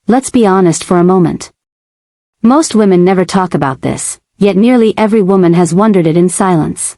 Let's be honest for a moment. Most women never talk about this, yet nearly every woman has wondered it in silence.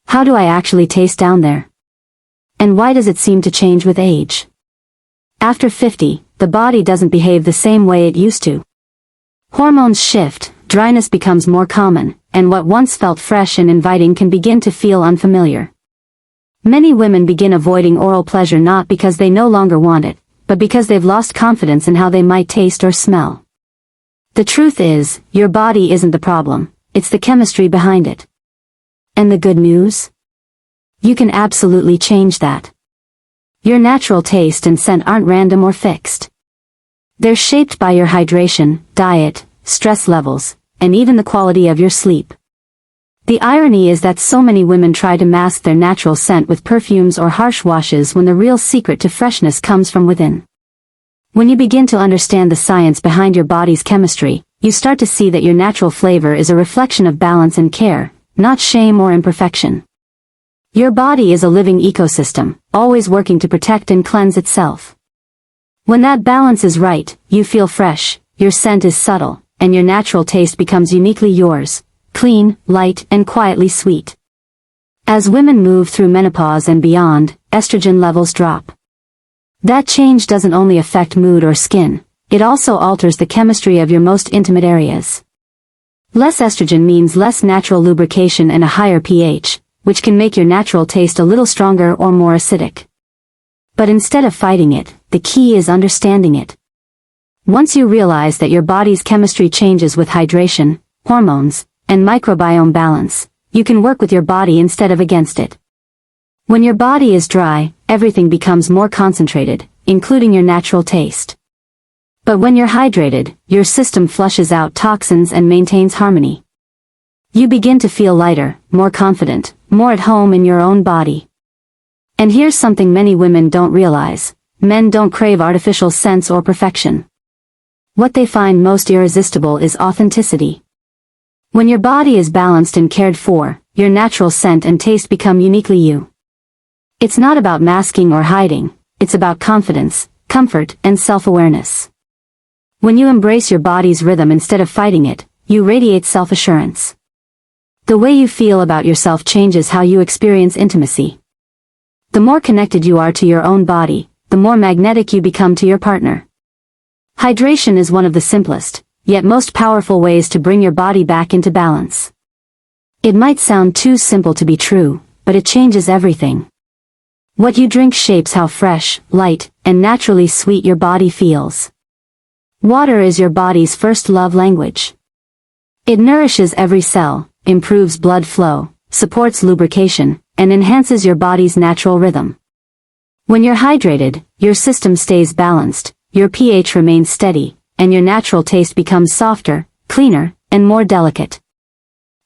How do I actually taste down there? And why does it seem to change with age? After 50, the body doesn't behave the same way it used to. Hormones shift, dryness becomes more common, and what once felt fresh and inviting can begin to feel unfamiliar. Many women begin avoiding oral pleasure not because they no longer want it, but because they've lost confidence in how they might taste or smell. The truth is, your body isn't the problem, it's the chemistry behind it. And the good news? You can absolutely change that. Your natural taste and scent aren't random or fixed. They're shaped by your hydration, diet, stress levels, and even the quality of your sleep. The irony is that so many women try to mask their natural scent with perfumes or harsh washes when the real secret to freshness comes from within. When you begin to understand the science behind your body's chemistry, you start to see that your natural flavor is a reflection of balance and care, not shame or imperfection. Your body is a living ecosystem, always working to protect and cleanse itself. When that balance is right, you feel fresh, your scent is subtle, and your natural taste becomes uniquely yours, clean, light, and quietly sweet. As women move through menopause and beyond, estrogen levels drop. That change doesn't only affect mood or skin, it also alters the chemistry of your most intimate areas. Less estrogen means less natural lubrication and a higher pH, which can make your natural taste a little stronger or more acidic. But instead of fighting it, the key is understanding it. Once you realize that your body's chemistry changes with hydration, hormones, and microbiome balance, you can work with your body instead of against it. When your body is dry, everything becomes more concentrated, including your natural taste. But when you're hydrated, your system flushes out toxins and maintains harmony. You begin to feel lighter, more confident, more at home in your own body. And here's something many women don't realize: men don't crave artificial scents or perfection. What they find most irresistible is authenticity. When your body is balanced and cared for, your natural scent and taste become uniquely you. It's not about masking or hiding, it's about confidence, comfort, and self-awareness. When you embrace your body's rhythm instead of fighting it, you radiate self-assurance. The way you feel about yourself changes how you experience intimacy. The more connected you are to your own body, the more magnetic you become to your partner. Hydration is one of the simplest, yet most powerful ways to bring your body back into balance. It might sound too simple to be true, but it changes everything. What you drink shapes how fresh, light, and naturally sweet your body feels. Water is your body's first love language. It nourishes every cell, improves blood flow, supports lubrication, and enhances your body's natural rhythm. When you're hydrated, your system stays balanced, your pH remains steady, and your natural taste becomes softer, cleaner, and more delicate.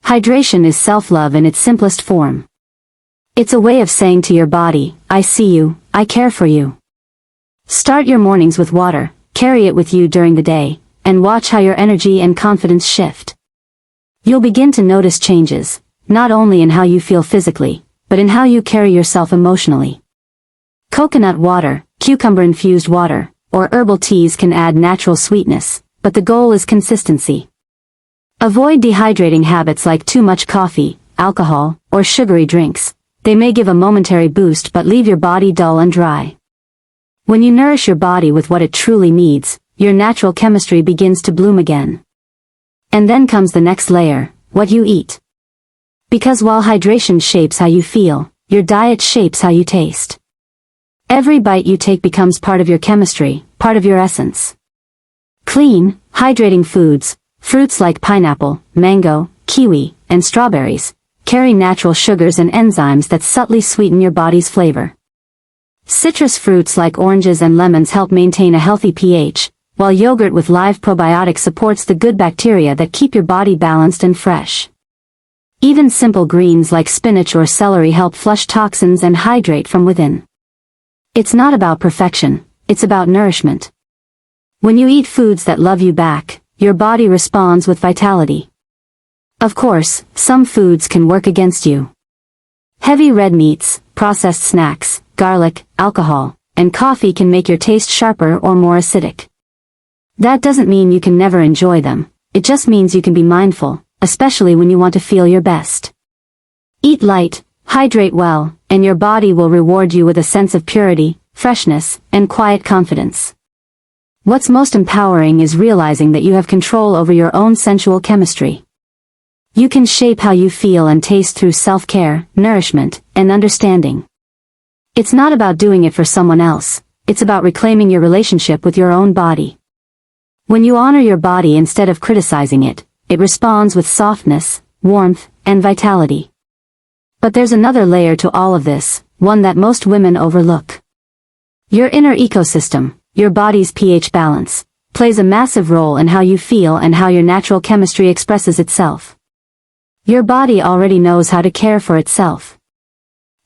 Hydration is self-love in its simplest form. It's a way of saying to your body, I see you, I care for you. Start your mornings with water, carry it with you during the day, and watch how your energy and confidence shift. You'll begin to notice changes, not only in how you feel physically, but in how you carry yourself emotionally. Coconut water, cucumber-infused water, or herbal teas can add natural sweetness, but the goal is consistency. Avoid dehydrating habits like too much coffee, alcohol, or sugary drinks. They may give a momentary boost but leave your body dull and dry. When you nourish your body with what it truly needs, your natural chemistry begins to bloom again. And then comes the next layer, what you eat. Because while hydration shapes how you feel, your diet shapes how you taste. Every bite you take becomes part of your chemistry, part of your essence. Clean, hydrating foods, fruits like pineapple, mango, kiwi, and strawberries, carry natural sugars and enzymes that subtly sweeten your body's flavor. Citrus fruits like oranges and lemons help maintain a healthy pH, while yogurt with live probiotics supports the good bacteria that keep your body balanced and fresh. Even simple greens like spinach or celery help flush toxins and hydrate from within. It's not about perfection, it's about nourishment. When you eat foods that love you back, your body responds with vitality. Of course, some foods can work against you. Heavy red meats, processed snacks, garlic, alcohol, and coffee can make your taste sharper or more acidic. That doesn't mean you can never enjoy them, it just means you can be mindful, especially when you want to feel your best. Eat light, hydrate well, and your body will reward you with a sense of purity, freshness, and quiet confidence. What's most empowering is realizing that you have control over your own sensual chemistry. You can shape how you feel and taste through self-care, nourishment, and understanding. It's not about doing it for someone else, it's about reclaiming your relationship with your own body. When you honor your body instead of criticizing it, it responds with softness, warmth, and vitality. But there's another layer to all of this, one that most women overlook. Your inner ecosystem, your body's pH balance, plays a massive role in how you feel and how your natural chemistry expresses itself. Your body already knows how to care for itself.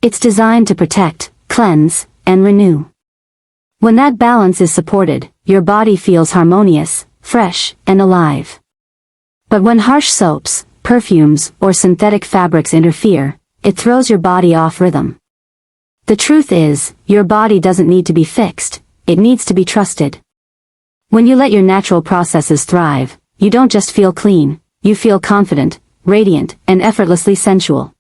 It's designed to protect, cleanse, and renew. When that balance is supported, your body feels harmonious, fresh, and alive. But when harsh soaps, perfumes, or synthetic fabrics interfere, it throws your body off rhythm. The truth is, your body doesn't need to be fixed, it needs to be trusted. When you let your natural processes thrive, you don't just feel clean, you feel confident, radiant, and effortlessly sensual.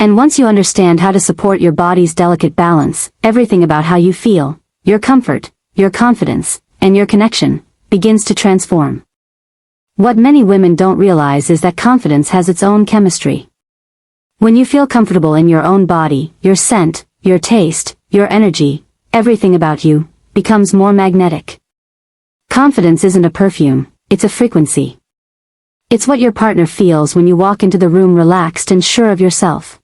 And once you understand how to support your body's delicate balance, everything about how you feel, your comfort, your confidence, and your connection, begins to transform. What many women don't realize is that confidence has its own chemistry. When you feel comfortable in your own body, your scent, your taste, your energy, everything about you, becomes more magnetic. Confidence isn't a perfume, it's a frequency. It's what your partner feels when you walk into the room relaxed and sure of yourself.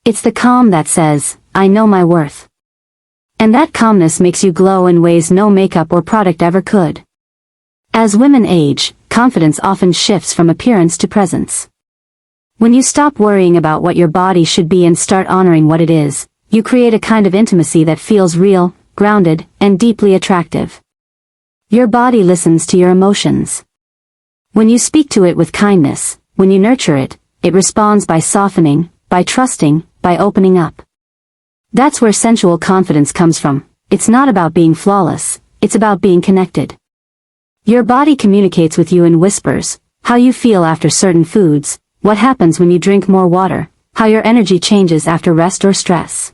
It's the calm that says, I know my worth. And that calmness makes you glow in ways no makeup or product ever could. As women age, confidence often shifts from appearance to presence. When you stop worrying about what your body should be and start honoring what it is, you create a kind of intimacy that feels real, grounded, and deeply attractive. Your body listens to your emotions. When you speak to it with kindness, when you nurture it, it responds by softening, by trusting, by opening up. That's where sensual confidence comes from. It's not about being flawless, it's about being connected. Your body communicates with you in whispers, how you feel after certain foods, what happens when you drink more water, how your energy changes after rest or stress.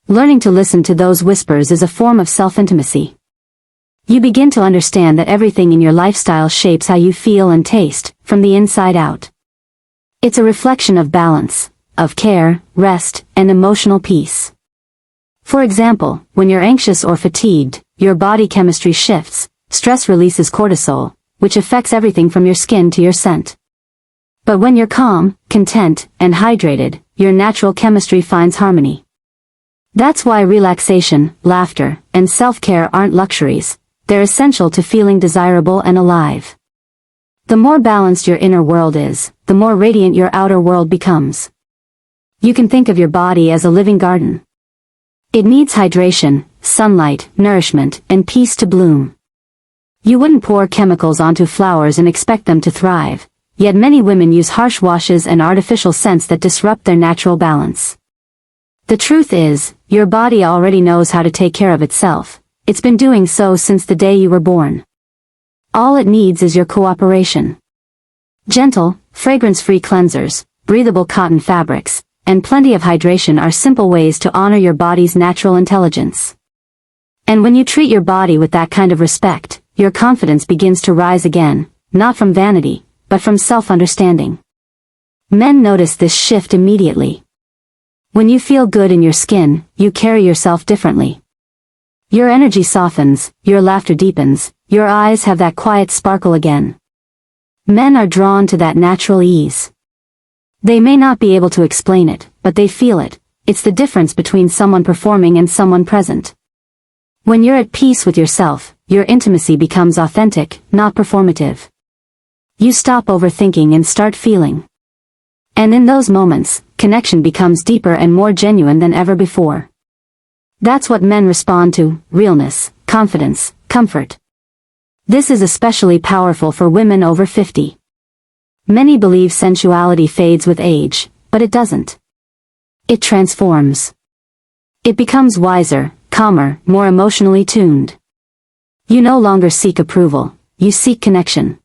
Learning to listen to those whispers is a form of self-intimacy. You begin to understand that everything in your lifestyle shapes how you feel and taste, from the inside out. It's a reflection of balance, of care, rest, and emotional peace. For example, when you're anxious or fatigued, your body chemistry shifts, stress releases cortisol, which affects everything from your skin to your scent. But when you're calm, content, and hydrated, your natural chemistry finds harmony. That's why relaxation, laughter, and self-care aren't luxuries, they're essential to feeling desirable and alive. The more balanced your inner world is, the more radiant your outer world becomes. You can think of your body as a living garden. It needs hydration, sunlight, nourishment, and peace to bloom. You wouldn't pour chemicals onto flowers and expect them to thrive, yet many women use harsh washes and artificial scents that disrupt their natural balance. The truth is, your body already knows how to take care of itself. It's been doing so since the day you were born. All it needs is your cooperation. Gentle, fragrance-free cleansers, breathable cotton fabrics, and plenty of hydration are simple ways to honor your body's natural intelligence. And when you treat your body with that kind of respect, your confidence begins to rise again, not from vanity, but from self-understanding. Men notice this shift immediately. When you feel good in your skin, you carry yourself differently. Your energy softens, your laughter deepens, your eyes have that quiet sparkle again. Men are drawn to that natural ease. They may not be able to explain it, but they feel it. It's the difference between someone performing and someone present. When you're at peace with yourself, your intimacy becomes authentic, not performative. You stop overthinking and start feeling. And in those moments, connection becomes deeper and more genuine than ever before. That's what men respond to: realness, confidence, comfort. This is especially powerful for women over 50. Many believe sensuality fades with age, but it doesn't. It transforms. It becomes wiser, calmer, more emotionally tuned. You no longer seek approval, you seek connection.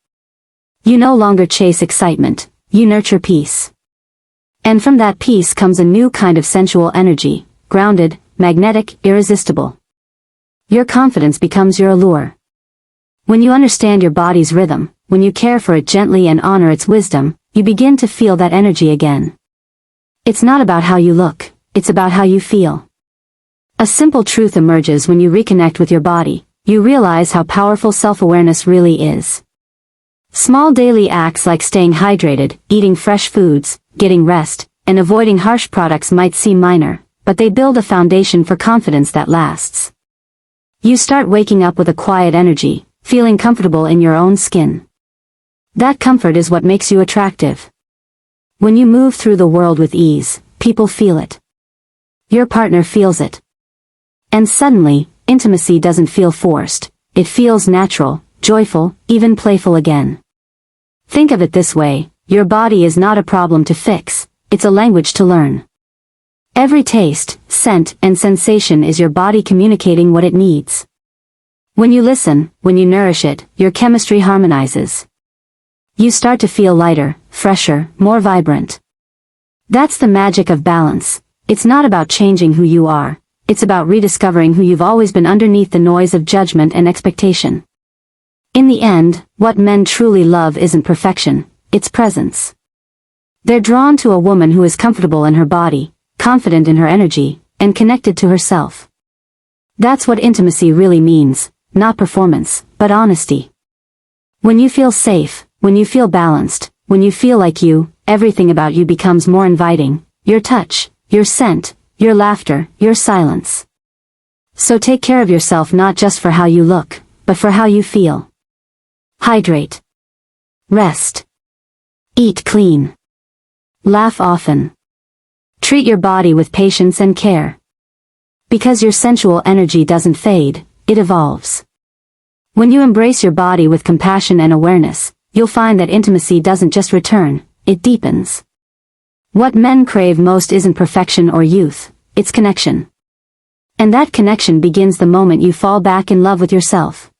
You no longer chase excitement, you nurture peace. And from that peace comes a new kind of sensual energy, grounded, magnetic, irresistible. Your confidence becomes your allure. When you understand your body's rhythm, when you care for it gently and honor its wisdom, you begin to feel that energy again. It's not about how you look, it's about how you feel. A simple truth emerges when you reconnect with your body. You realize how powerful self-awareness really is. Small daily acts like staying hydrated, eating fresh foods, getting rest, and avoiding harsh products might seem minor, but they build a foundation for confidence that lasts. You start waking up with a quiet energy, feeling comfortable in your own skin. That comfort is what makes you attractive. When you move through the world with ease, people feel it. Your partner feels it. And suddenly, intimacy doesn't feel forced, it feels natural, joyful, even playful again. Think of it this way, your body is not a problem to fix, it's a language to learn. Every taste, scent, and sensation is your body communicating what it needs. When you listen, when you nourish it, your chemistry harmonizes. You start to feel lighter, fresher, more vibrant. That's the magic of balance. It's not about changing who you are. It's about rediscovering who you've always been underneath the noise of judgment and expectation. In the end, what men truly love isn't perfection, it's presence. They're drawn to a woman who is comfortable in her body, confident in her energy, and connected to herself. That's what intimacy really means, not performance, but honesty. When you feel safe, when you feel balanced, when you feel like you, everything about you becomes more inviting, your touch, your scent, your laughter, your silence. So take care of yourself not just for how you look, but for how you feel. Hydrate. Rest. Eat clean. Laugh often. Treat your body with patience and care. Because your sensual energy doesn't fade, it evolves. When you embrace your body with compassion and awareness, you'll find that intimacy doesn't just return, it deepens. What men crave most isn't perfection or youth, it's connection. And that connection begins the moment you fall back in love with yourself.